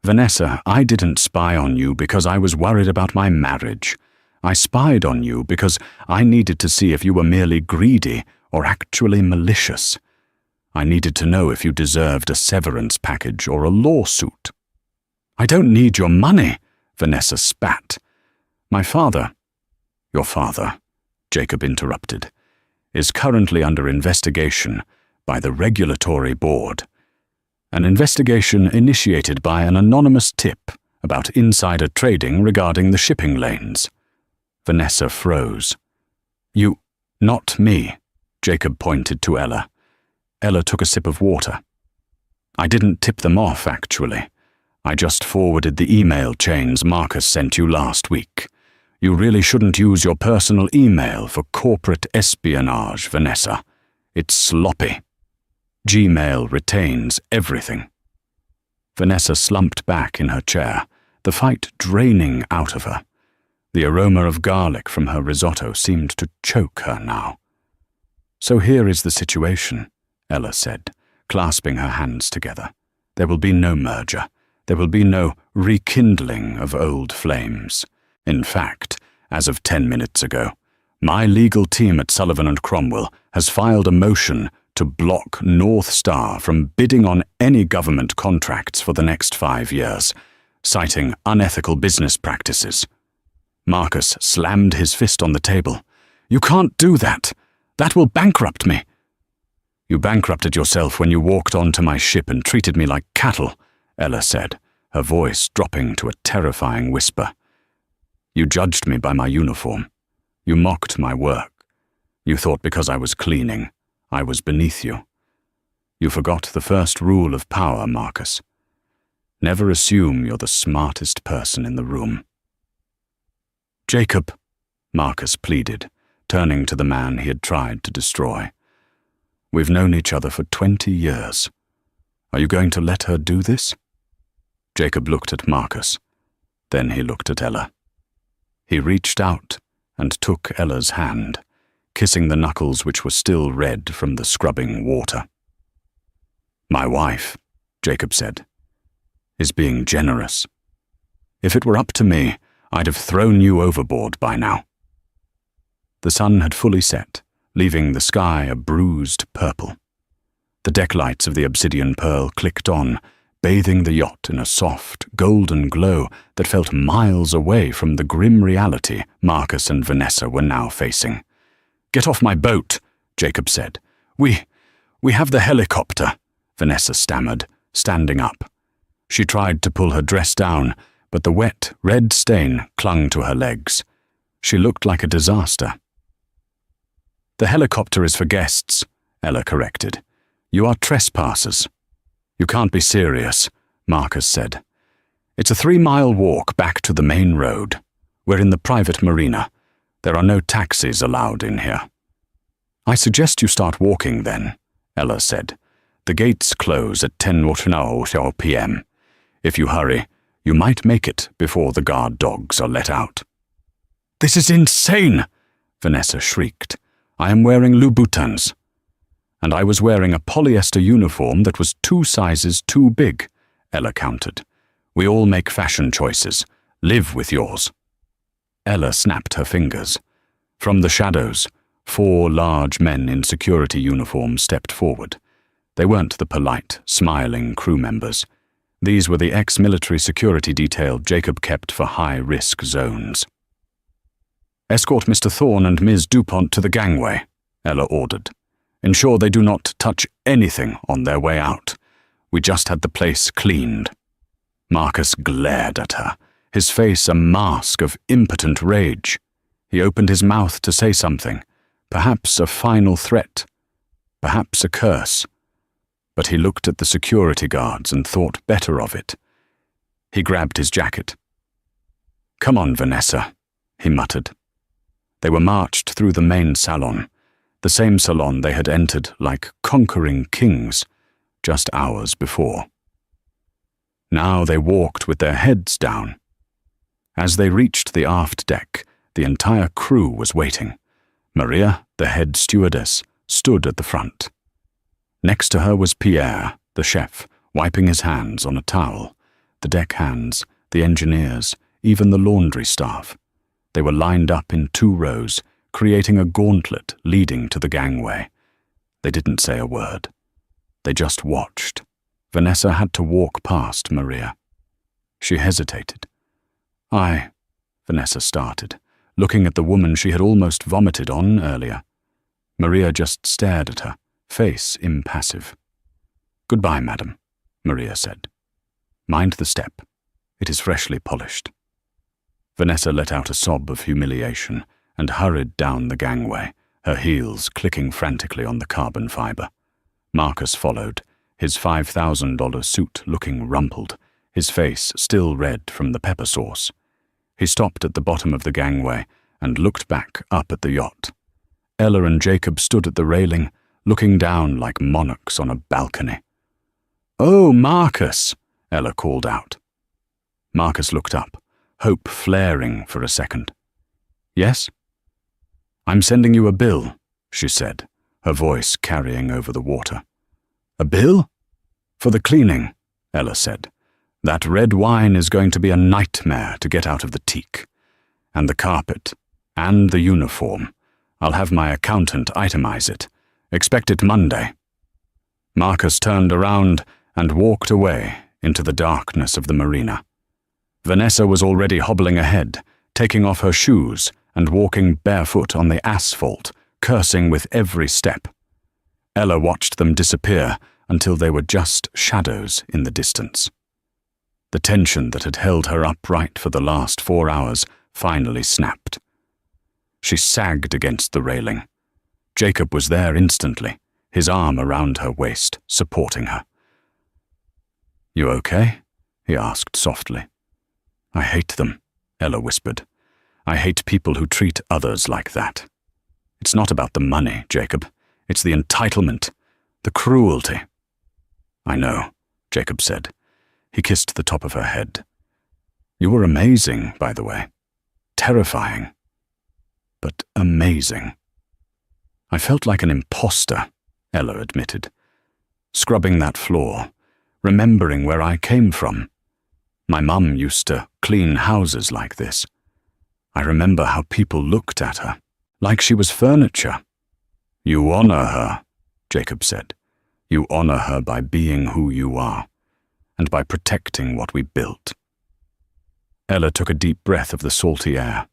S1: "Vanessa, I didn't spy on you because I was worried about my marriage. I spied on you because I needed to see if you were merely greedy or actually malicious. I needed to know if you deserved a severance package or a lawsuit." "I don't need your money," Vanessa spat. "My father—" "Your father," Jacob interrupted, "is currently under investigation by the Regulatory Board. An investigation initiated by an anonymous tip about insider trading regarding the shipping lanes." Vanessa froze. "You, not me," Jacob pointed to Ella. Ella took a sip of water. "I didn't tip them off, actually. I just forwarded the email chains Marcus sent you last week. You really shouldn't use your personal email for corporate espionage, Vanessa. It's sloppy. Gmail retains everything." Vanessa slumped back in her chair, the fight draining out of her. The aroma of garlic from her risotto seemed to choke her now. "So here is the situation," Ella said, clasping her hands together. "There will be no merger. There will be no rekindling of old flames. In fact, as of 10 minutes ago, my legal team at Sullivan & Cromwell has filed a motion to block North Star from bidding on any government contracts for the next 5 years, citing unethical business practices." Marcus slammed his fist on the table. "You can't do that. That will bankrupt me." "You bankrupted yourself when you walked onto my ship and treated me like cattle," Ella said, her voice dropping to a terrifying whisper. "You judged me by my uniform. You mocked my work. You thought because I was cleaning, I was beneath you. You forgot the first rule of power, Marcus. Never assume you're the smartest person in the room." "Jacob," Marcus pleaded, turning to the man he had tried to destroy. "We've known each other for 20 years. Are you going to let her do this?" Jacob looked at Marcus. Then he looked at Ella. He reached out and took Ella's hand, kissing the knuckles which were still red from the scrubbing water. "My wife," Jacob said, "is being generous. If it were up to me, I'd have thrown you overboard by now." The sun had fully set, leaving the sky a bruised purple. The deck lights of the Obsidian Pearl clicked on, bathing the yacht in a soft, golden glow that felt miles away from the grim reality Marcus and Vanessa were now facing. "Get off my boat," Jacob said. We have the helicopter," Vanessa stammered, standing up. She tried to pull her dress down, but the wet, red stain clung to her legs. She looked like a disaster. "The helicopter is for guests," Ella corrected. "You are trespassers." "You can't be serious," Marcus said. "It's a 3-mile walk back to the main road. We're in the private marina. There are no taxis allowed in here." "I suggest you start walking then," Ella said. "The gates close at 10:00 p.m. If you hurry, you might make it before the guard dogs are let out." "This is insane!" Vanessa shrieked. "I am wearing Louboutins." "And I was wearing a polyester uniform that was 2 sizes too big," Ella countered. "We all make fashion choices. Live with yours." Ella snapped her fingers. From the shadows, 4 large men in security uniforms stepped forward. They weren't the polite, smiling crew members. These were the ex-military security detail Jacob kept for high-risk zones. "Escort Mr. Thorne and Ms. DuPont to the gangway," Ella ordered. "Ensure they do not touch anything on their way out. We just had the place cleaned." Marcus glared at her, his face a mask of impotent rage. He opened his mouth to say something, perhaps a final threat, perhaps a curse. But he looked at the security guards and thought better of it. He grabbed his jacket. "Come on, Vanessa," he muttered. They were marched through the main salon, the same salon they had entered like conquering kings just hours before. Now they walked with their heads down. As they reached the aft deck, the entire crew was waiting. Maria, the head stewardess, stood at the front. Next to her was Pierre, the chef, wiping his hands on a towel. The deck hands, the engineers, even the laundry staff. They were lined up in 2 rows, creating a gauntlet leading to the gangway. They didn't say a word. They just watched. Vanessa had to walk past Maria. She hesitated. Vanessa started, looking at the woman she had almost vomited on earlier. Maria just stared at her, face impassive. "Goodbye, madam," Maria said. "Mind the step. It is freshly polished." Vanessa let out a sob of humiliation and hurried down the gangway, her heels clicking frantically on the carbon fiber. Marcus followed, his $5,000 suit looking rumpled, his face still red from the pepper sauce. He stopped at the bottom of the gangway and looked back up at the yacht. Ella and Jacob stood at the railing, looking down like monarchs on a balcony. "Oh, Marcus!" Ella called out. Marcus looked up, hope flaring for a second. "Yes?" "I'm sending you a bill," she said, her voice carrying over the water. "A bill?" "For the cleaning," Ella said. "That red wine is going to be a nightmare to get out of the teak. And the carpet, and the uniform. I'll have my accountant itemize it. Expect it Monday." Marcus turned around and walked away into the darkness of the marina. Vanessa was already hobbling ahead, taking off her shoes and walking barefoot on the asphalt, cursing with every step. Ella watched them disappear until they were just shadows in the distance. The tension that had held her upright for the last 4 hours finally snapped. She sagged against the railing. Jacob was there instantly, his arm around her waist, supporting her. "You okay?" he asked softly. "I hate them," Ella whispered. "I hate people who treat others like that. It's not about the money, Jacob. It's the entitlement, the cruelty." "I know," Jacob said. He kissed the top of her head. "You were amazing, by the way. Terrifying." but amazing. I felt like an imposter, Ella admitted. Scrubbing that floor, remembering where I came from. My mum used to clean houses like this. I remember how people looked at her, like she was furniture. You honor her, Jacob said. You honor her by being who you are, and by protecting what we built. Ella took a deep breath of the salty air.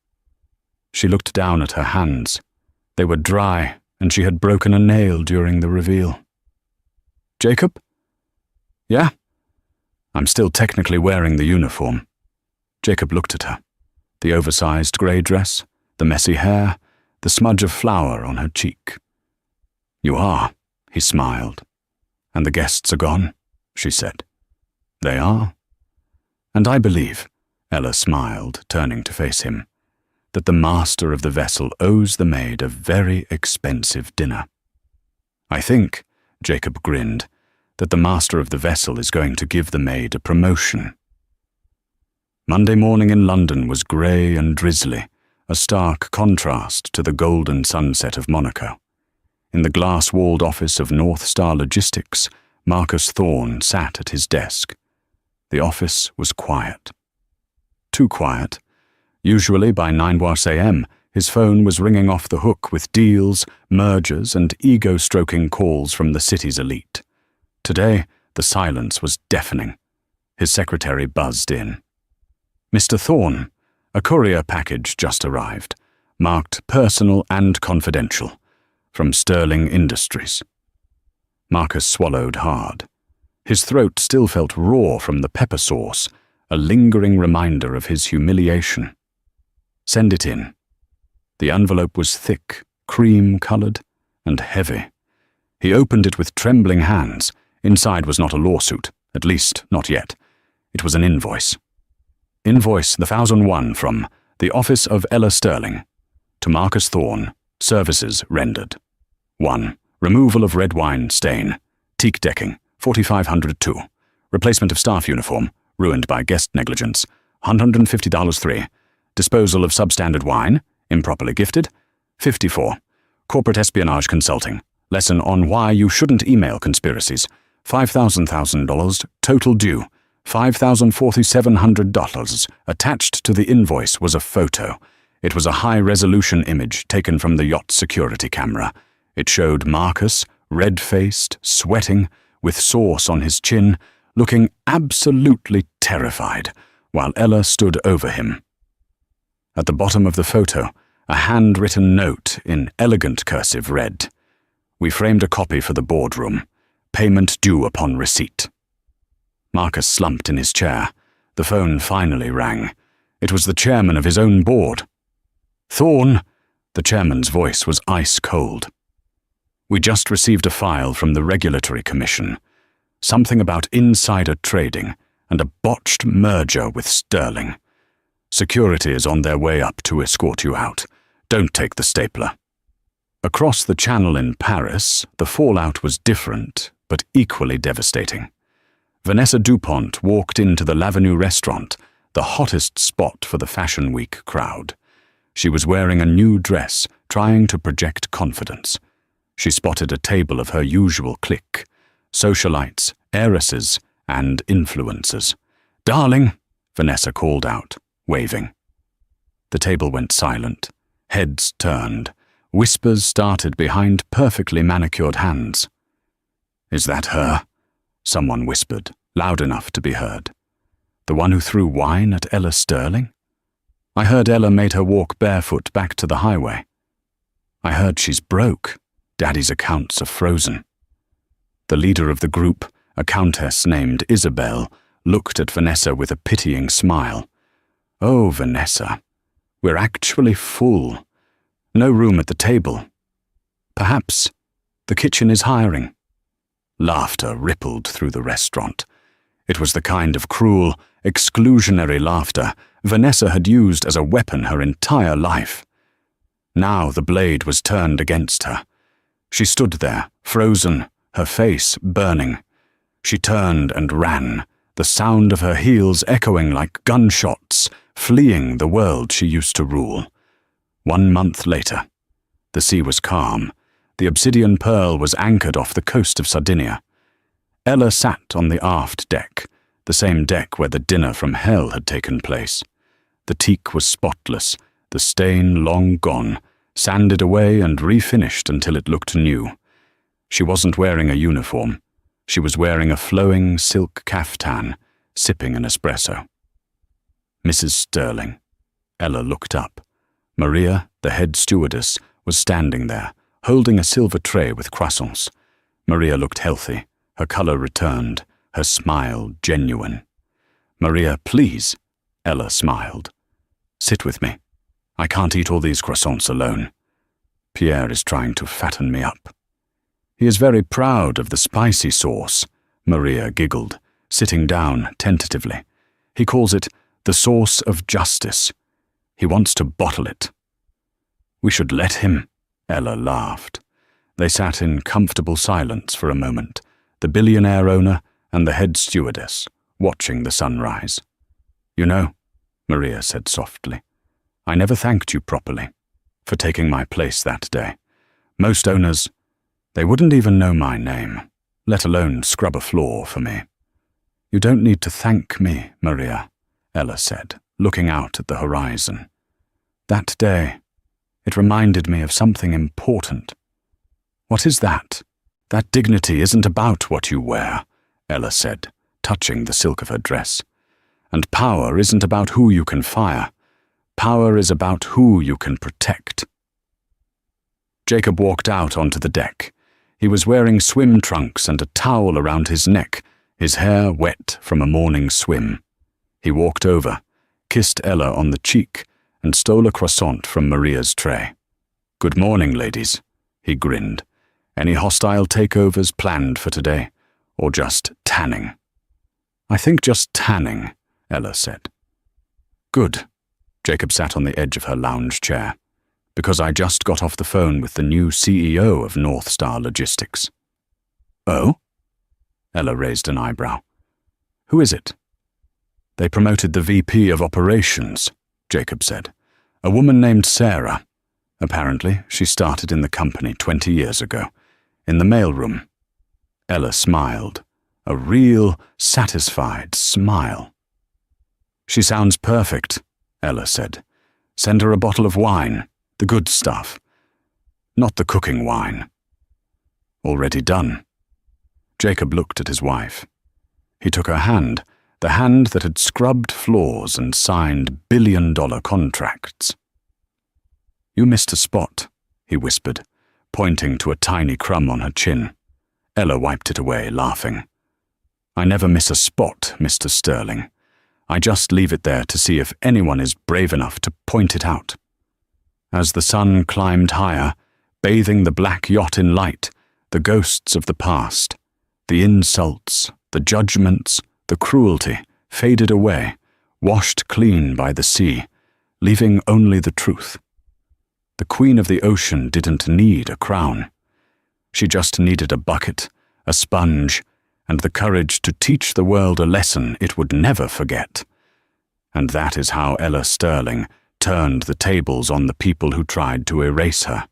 S1: She looked down at her hands. They were dry, and she had broken a nail during the reveal. Jacob? Yeah? I'm still technically wearing the uniform. Jacob looked at her. The oversized grey dress, the messy hair, the smudge of flour on her cheek. You are, he smiled. And the guests are gone, she said. They are. And I believe, Ella smiled, turning to face him, that the master of the vessel owes the maid a very expensive dinner. I think, Jacob grinned, that the master of the vessel is going to give the maid a promotion. Monday morning in London was grey and drizzly, a stark contrast to the golden sunset of Monaco. In the glass-walled office of North Star Logistics, Marcus Thorne sat at his desk. The office was quiet. Too quiet. Usually by 9 a.m., his phone was ringing off the hook with deals, mergers, and ego-stroking calls from the city's elite. Today, the silence was deafening. His secretary buzzed in. Mr. Thorne, a courier package just arrived, marked personal and confidential, from Sterling Industries. Marcus swallowed hard. His throat still felt raw from the pepper sauce, a lingering reminder of his humiliation. Send it in. The envelope was thick, cream-colored, and heavy. He opened it with trembling hands. Inside was not a lawsuit, at least not yet. It was an invoice. Invoice 1001 from the Office of Ella Sterling to Marcus Thorne, services rendered. 1. Removal of red wine stain. Teak decking, 4502. Replacement of staff uniform, ruined by guest negligence, $150 3. Disposal of substandard wine, improperly gifted, 54. Corporate espionage consulting. Lesson on why you shouldn't email conspiracies. $5,000 total due. $5,4700. Attached to the invoice was a photo. It was a high-resolution image taken from the yacht security camera. It showed Marcus, red-faced, sweating, with sauce on his chin, looking absolutely terrified, while Ella stood over him. At the bottom of the photo, a handwritten note in elegant cursive read, "We framed a copy for the boardroom. Payment due upon receipt." Marcus slumped in his chair. The phone finally rang. It was the chairman of his own board. "Thorne," the chairman's voice was ice-cold. "We just received a file from the Regulatory Commission. Something about insider trading and a botched merger with Sterling. Security is on their way up to escort you out. Don't take the stapler." Across the channel in Paris, the fallout was different, but equally devastating. Vanessa DuPont walked into the L'Avenue restaurant, the hottest spot for the Fashion Week crowd. She was wearing a new dress, trying to project confidence. She spotted a table of her usual clique, socialites, heiresses, and influencers. "Darling," Vanessa called out, waving. The table went silent. Heads turned. Whispers started behind perfectly manicured hands. "Is that her?" Someone whispered, loud enough to be heard. "The one who threw wine at Ella Sterling? I heard Ella made her walk barefoot back to the highway. I heard she's broke. Daddy's accounts are frozen." The leader of the group, a countess named Isabel, looked at Vanessa with a pitying smile. "Oh, Vanessa, we're actually full. No room at the table. Perhaps the kitchen is hiring." Laughter rippled through the restaurant. It was the kind of cruel, exclusionary laughter Vanessa had used as a weapon her entire life. Now the blade was turned against her. She stood there, frozen, her face burning. She turned and ran, the sound of her heels echoing like gunshots, fleeing the world she used to rule. 1 month later. The sea was calm. The Obsidian Pearl was anchored off the coast of Sardinia. Ella sat on the aft deck, the same deck where the dinner from hell had taken place. The teak was spotless, the stain long gone, sanded away and refinished until it looked new. She wasn't wearing a uniform. She was wearing a flowing silk caftan, sipping an espresso. Mrs. Sterling. Ella looked up. Maria, the head stewardess, was standing there, holding a silver tray with croissants. Maria looked healthy. Her color returned, her smile genuine. "Maria, please." Ella smiled. "Sit with me. I can't eat all these croissants alone. Pierre is trying to fatten me up." "He is very proud of the spicy sauce," Maria giggled, sitting down tentatively. "He calls it the sauce of justice. He wants to bottle it." "We should let him," Ella laughed. They sat in comfortable silence for a moment, the billionaire owner and the head stewardess, watching the sunrise. "You know," Maria said softly, "I never thanked you properly for taking my place that day. Most owners, they wouldn't even know my name, let alone scrub a floor for me." "You don't need to thank me, Maria," Ella said, looking out at the horizon. "That day, it reminded me of something important." "What is that?" "That dignity isn't about what you wear," Ella said, touching the silk of her dress. "And power isn't about who you can fire. Power is about who you can protect." Jacob walked out onto the deck. He was wearing swim trunks and a towel around his neck, his hair wet from a morning swim. He walked over, kissed Ella on the cheek, and stole a croissant from Maria's tray. "Good morning, ladies," he grinned. "Any hostile takeovers planned for today, or just tanning?" "I think just tanning," Ella said. "Good." Jacob sat on the edge of her lounge chair. "Because I just got off the phone with the new CEO of North Star Logistics." "Oh?" Ella raised an eyebrow. "Who is it?" "They promoted the VP of Operations," Jacob said. "A woman named Sarah. Apparently, she started in the company 20 years ago, in the mailroom." Ella smiled, a real, satisfied smile. "She sounds perfect," Ella said. "Send her a bottle of wine, the good stuff. Not the cooking wine." "Already done." Jacob looked at his wife. He took her hand, the hand that had scrubbed floors and signed billion-dollar contracts. "You missed a spot," he whispered, pointing to a tiny crumb on her chin. Ella wiped it away, laughing. "I never miss a spot, Mr. Sterling. I just leave it there to see if anyone is brave enough to point it out." As the sun climbed higher, bathing the black yacht in light, the ghosts of the past, the insults, the judgments, the cruelty faded away, washed clean by the sea, leaving only the truth. The Queen of the Ocean didn't need a crown. She just needed a bucket, a sponge, and the courage to teach the world a lesson it would never forget. And that is how Ella Sterling turned the tables on the people who tried to erase her.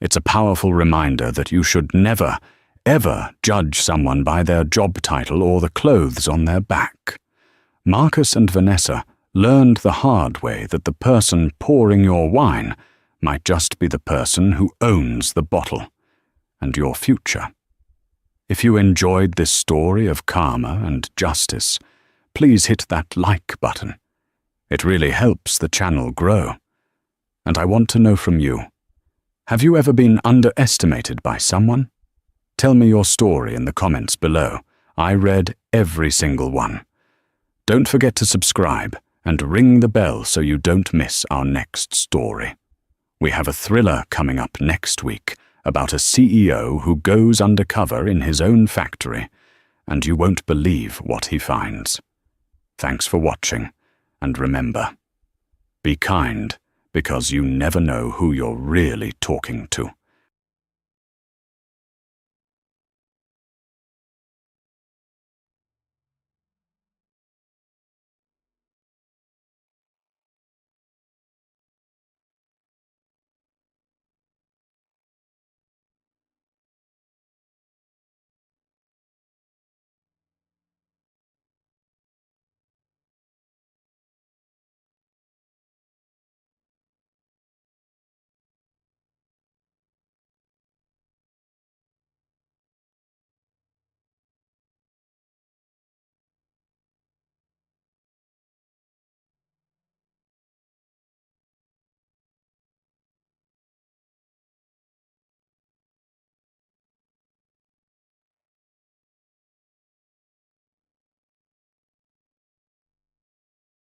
S1: It's a powerful reminder that you should never, ever judge someone by their job title or the clothes on their back. Marcus and Vanessa learned the hard way that the person pouring your wine might just be the person who owns the bottle and your future. If you enjoyed this story of karma and justice, please hit that like button. It really helps the channel grow. And I want to know from you, have you ever been underestimated by someone? Tell me your story in the comments below. I read every single one. Don't forget to subscribe and ring the bell so you don't miss our next story. We have a thriller coming up next week about a CEO who goes undercover in his own factory, and you won't believe what he finds. Thanks for watching, and remember, be kind, because you never know who you're really talking to.